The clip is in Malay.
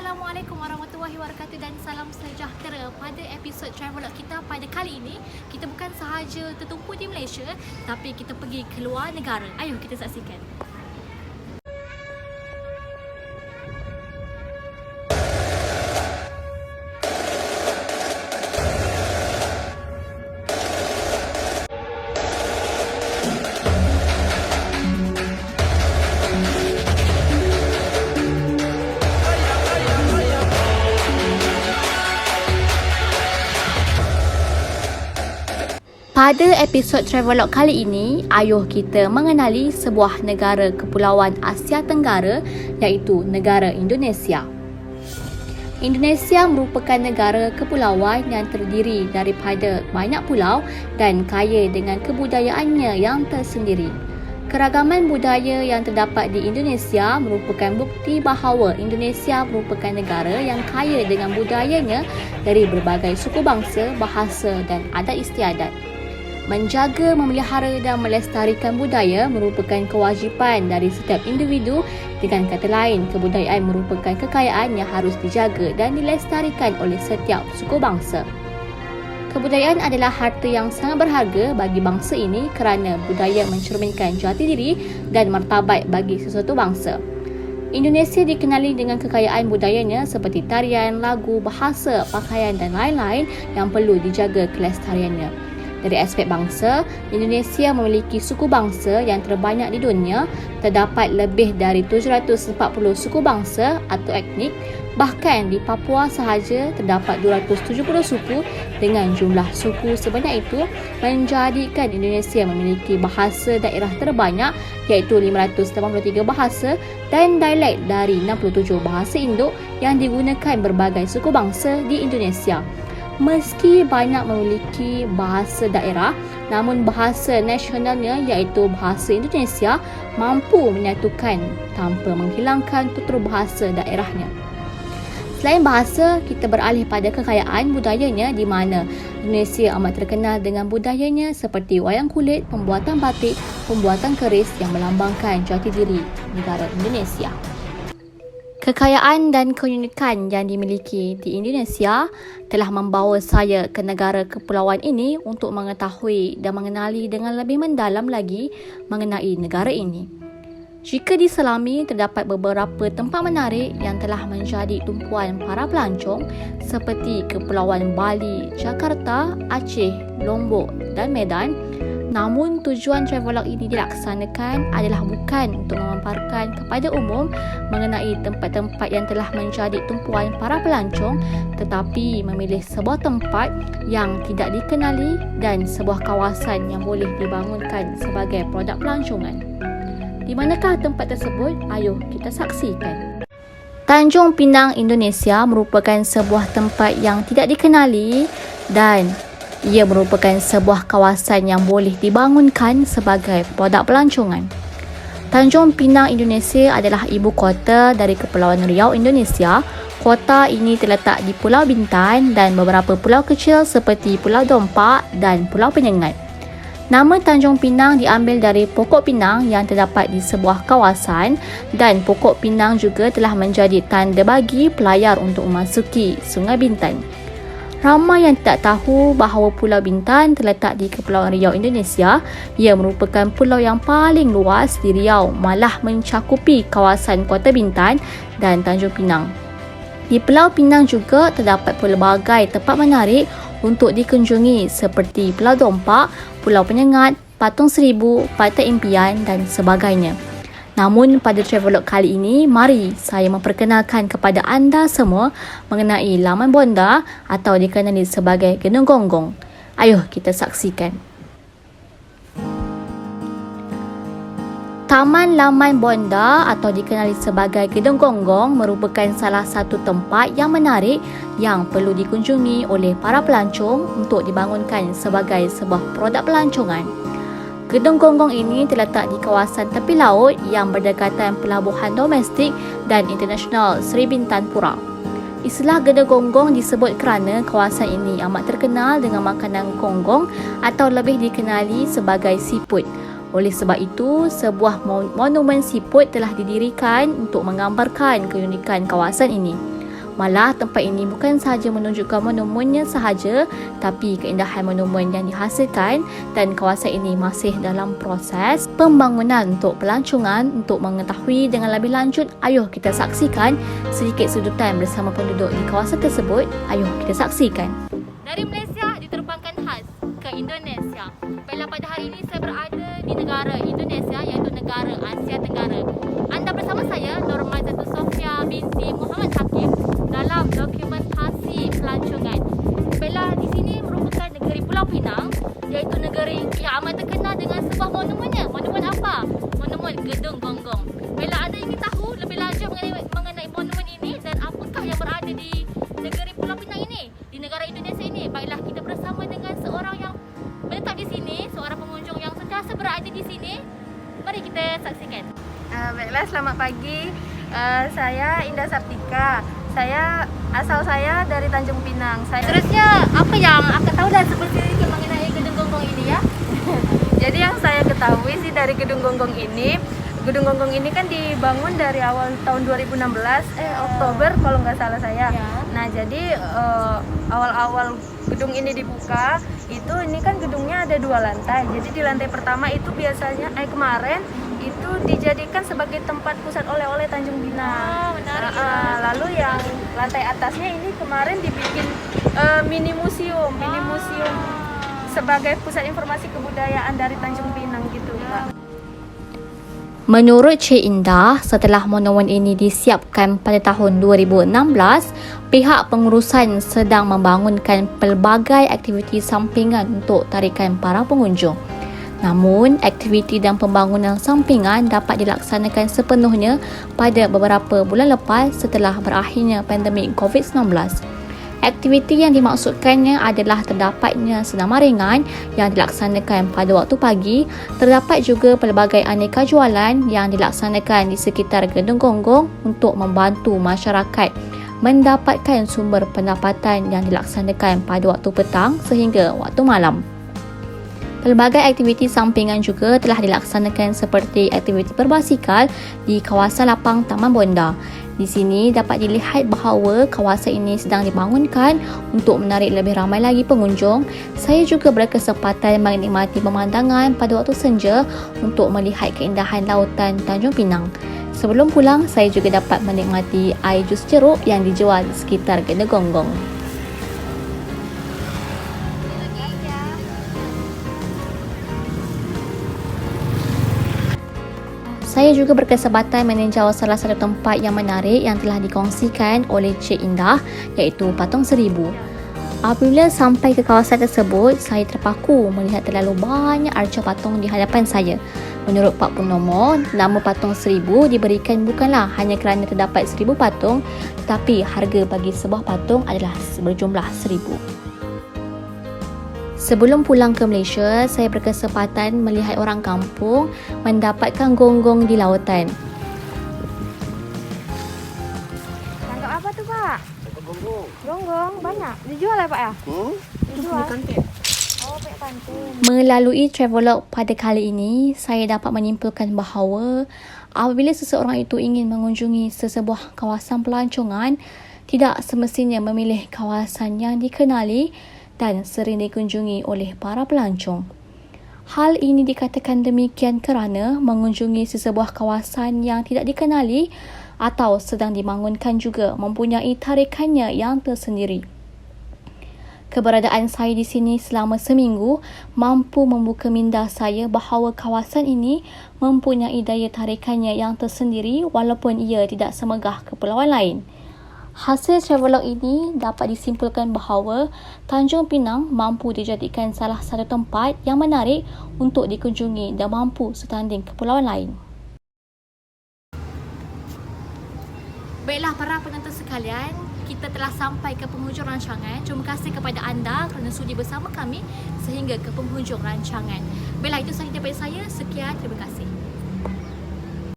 Assalamualaikum warahmatullahi wabarakatuh dan salam sejahtera. Pada episod Travelog kita pada kali ini, kita bukan sahaja tertumpu di Malaysia, tapi kita pergi keluar negara. Ayuh kita saksikan. Pada episod Travelog kali ini, ayuh kita mengenali sebuah negara kepulauan Asia Tenggara iaitu negara Indonesia. Indonesia merupakan negara kepulauan yang terdiri daripada banyak pulau dan kaya dengan kebudayaannya yang tersendiri. Keragaman budaya yang terdapat di Indonesia merupakan bukti bahawa Indonesia merupakan negara yang kaya dengan budayanya dari berbagai suku bangsa, bahasa dan adat istiadat. Menjaga, memelihara dan melestarikan budaya merupakan kewajipan dari setiap individu. Dengan kata lain, kebudayaan merupakan kekayaan yang harus dijaga dan dilestarikan oleh setiap suku bangsa. Kebudayaan adalah harta yang sangat berharga bagi bangsa ini kerana budaya mencerminkan jati diri dan martabat bagi sesuatu bangsa. Indonesia dikenali dengan kekayaan budayanya seperti tarian, lagu, bahasa, pakaian dan lain-lain yang perlu dijaga kelestariannya. Dari aspek bangsa, Indonesia memiliki suku bangsa yang terbanyak di dunia. Terdapat lebih dari 740 suku bangsa atau etnik. Bahkan di Papua sahaja terdapat 270 suku. Dengan jumlah suku sebanyak itu menjadikan Indonesia memiliki bahasa daerah terbanyak iaitu 583 bahasa dan dialek dari 67 bahasa induk yang digunakan berbagai suku bangsa di Indonesia. Meski banyak memiliki bahasa daerah, namun bahasa nasionalnya iaitu bahasa Indonesia mampu menyatukan tanpa menghilangkan tutur bahasa daerahnya. Selain bahasa, kita beralih pada kekayaan budayanya di mana Indonesia amat terkenal dengan budayanya seperti wayang kulit, pembuatan batik, pembuatan keris yang melambangkan jati diri negara Indonesia. Kekayaan dan keunikan yang dimiliki di Indonesia telah membawa saya ke negara kepulauan ini untuk mengetahui dan mengenali dengan lebih mendalam lagi mengenai negara ini. Jika diselami, terdapat beberapa tempat menarik yang telah menjadi tumpuan para pelancong seperti Kepulauan Bali, Jakarta, Aceh, Lombok dan Medan. Namun tujuan Travelog ini dilaksanakan adalah bukan untuk memaparkan kepada umum mengenai tempat-tempat yang telah menjadi tumpuan para pelancong, tetapi memilih sebuah tempat yang tidak dikenali dan sebuah kawasan yang boleh dibangunkan sebagai produk pelancongan. Di manakah tempat tersebut? Ayuh kita saksikan. Tanjung Pinang, Indonesia merupakan sebuah tempat yang tidak dikenali dan ia merupakan sebuah kawasan yang boleh dibangunkan sebagai produk pelancongan. Tanjung Pinang, Indonesia adalah ibu kota dari Kepulauan Riau, Indonesia. Kota ini terletak di Pulau Bintan dan beberapa pulau kecil seperti Pulau Dompak dan Pulau Penyengat. Nama Tanjung Pinang diambil dari pokok pinang yang terdapat di sebuah kawasan dan pokok pinang juga telah menjadi tanda bagi pelayar untuk memasuki Sungai Bintan. Ramai yang tidak tahu bahawa Pulau Bintan terletak di Kepulauan Riau, Indonesia. Ia merupakan pulau yang paling luas di Riau, malah mencakupi kawasan Kota Bintan dan Tanjung Pinang. Di Pulau Pinang juga terdapat pelbagai tempat menarik untuk dikunjungi seperti Pulau Dompak, Pulau Penyengat, Patung Seribu, Pantai Impian dan sebagainya. Namun pada Travelog kali ini, mari saya memperkenalkan kepada anda semua mengenai Laman Bonda atau dikenali sebagai Gedung Gonggong. Ayuh kita saksikan. Taman Laman Bonda atau dikenali sebagai Gedung Gonggong merupakan salah satu tempat yang menarik yang perlu dikunjungi oleh para pelancong untuk dibangunkan sebagai sebuah produk pelancongan. Gedung Gonggong ini terletak di kawasan tepi laut yang berdekatan pelabuhan domestik dan internasional Sri Bintan Pura. Istilah Gedung Gonggong disebut kerana kawasan ini amat terkenal dengan makanan gonggong atau lebih dikenali sebagai siput. Oleh sebab itu, sebuah monumen siput telah didirikan untuk menggambarkan keunikan kawasan ini. Malah tempat ini bukan sahaja menunjukkan monumennya sahaja, tapi keindahan monumen yang dihasilkan, dan kawasan ini masih dalam proses pembangunan untuk pelancongan. Untuk mengetahui dengan lebih lanjut, ayuh kita saksikan sedikit sudutan bersama penduduk di kawasan tersebut. Ayuh kita saksikan. Dari Malaysia diterbangkan khas ke Indonesia. Baiklah, pada hari ini saya berada di negara Indonesia, iaitu negara Asia Tenggara. Anda bersama saya, Norma Zatu Sofia binti Muhammad Hakim, dalam dokumentasi pelancongan. Baiklah, di sini merupakan negeri Pulau Pinang, iaitu negeri yang amat terkenal dengan sebuah monumennya. Monumen apa? Monumen Gedung Gonggong. Baiklah, anda ingin tahu lebih lanjut mengenai monumen ini dan apakah yang berada di negeri Pulau Pinang ini, di negara Indonesia ini? Baiklah, kita bersama dengan seorang yang menetap di sini, seorang pengunjung yang sentiasa berada di sini. Mari kita saksikan. Baiklah, selamat pagi. Saya Indah Sartika. Asal saya dari Tanjung Pinang. Seterusnya, apa yang akan tahu dan sedikit mengenai Gedung Gonggong ini ya? Jadi yang saya ketahui sih dari Gedung Gonggong ini kan dibangun dari awal tahun 2016, Oktober kalau nggak salah saya. Ya. Nah, jadi awal-awal gedung ini dibuka, ini kan gedungnya ada 2 lantai. Jadi di lantai pertama itu biasanya kemarin itu dijadikan sebagai tempat pusat oleh-oleh Tanjung Pinang. Menarik. Lalu yang lantai atasnya ini kemarin dibikin mini museum sebagai pusat informasi kebudayaan dari Tanjung Pinang gitu, Kak. Menurut Cik Indah, setelah monumen ini disiapkan pada tahun 2016, pihak pengurusan sedang membangunkan pelbagai aktiviti sampingan untuk tarikan para pengunjung. Namun, aktiviti dan pembangunan sampingan dapat dilaksanakan sepenuhnya pada beberapa bulan lepas setelah berakhirnya pandemik COVID-19. Aktiviti yang dimaksudkannya adalah terdapatnya senaman ringan yang dilaksanakan pada waktu pagi. Terdapat juga pelbagai aneka jualan yang dilaksanakan di sekitar Gedung Gonggong untuk membantu masyarakat mendapatkan sumber pendapatan yang dilaksanakan pada waktu petang sehingga waktu malam. Pelbagai aktiviti sampingan juga telah dilaksanakan seperti aktiviti berbasikal di kawasan lapang Taman Bonda. Di sini dapat dilihat bahawa kawasan ini sedang dibangunkan untuk menarik lebih ramai lagi pengunjung. Saya juga berkesempatan menikmati pemandangan pada waktu senja untuk melihat keindahan lautan Tanjung Pinang. Sebelum pulang, saya juga dapat menikmati air jus jeruk yang dijual di sekitar Gedung Gonggong. Saya juga berkesempatan meninjau salah satu tempat yang menarik yang telah dikongsikan oleh Cik Indah, iaitu Patung Seribu. Apabila sampai ke kawasan tersebut, saya terpaku melihat terlalu banyak arca patung di hadapan saya. Menurut Pak Purnomo, nama Patung Seribu diberikan bukanlah hanya kerana terdapat 1000 patung, tetapi harga bagi sebuah patung adalah berjumlah 1000. Sebelum pulang ke Malaysia, saya berkesempatan melihat orang kampung mendapatkan gonggong di lautan. Tangkap apa tu, Pak? Gonggong banyak. Dijual ya, Pak ya? Dijual. Oh, pakai pantun. Melalui travelog pada kali ini, saya dapat menyimpulkan bahawa apabila seseorang itu ingin mengunjungi sesebuah kawasan pelancongan, tidak semestinya memilih kawasan yang dikenali dan sering dikunjungi oleh para pelancong. Hal ini dikatakan demikian kerana mengunjungi sesebuah kawasan yang tidak dikenali atau sedang dibangunkan juga mempunyai tarikannya yang tersendiri. Keberadaan saya di sini selama seminggu mampu membuka minda saya bahawa kawasan ini mempunyai daya tarikannya yang tersendiri walaupun ia tidak semegah kepulauan lain. Hasil travelog ini dapat disimpulkan bahawa Tanjung Pinang mampu dijadikan salah satu tempat yang menarik untuk dikunjungi dan mampu setanding kepulauan lain. Baiklah para penonton sekalian, kita telah sampai ke penghujung rancangan. Terima kasih kepada anda kerana sudi bersama kami sehingga ke penghujung rancangan. Baiklah, itu sahaja daripada saya. Sekian, terima kasih.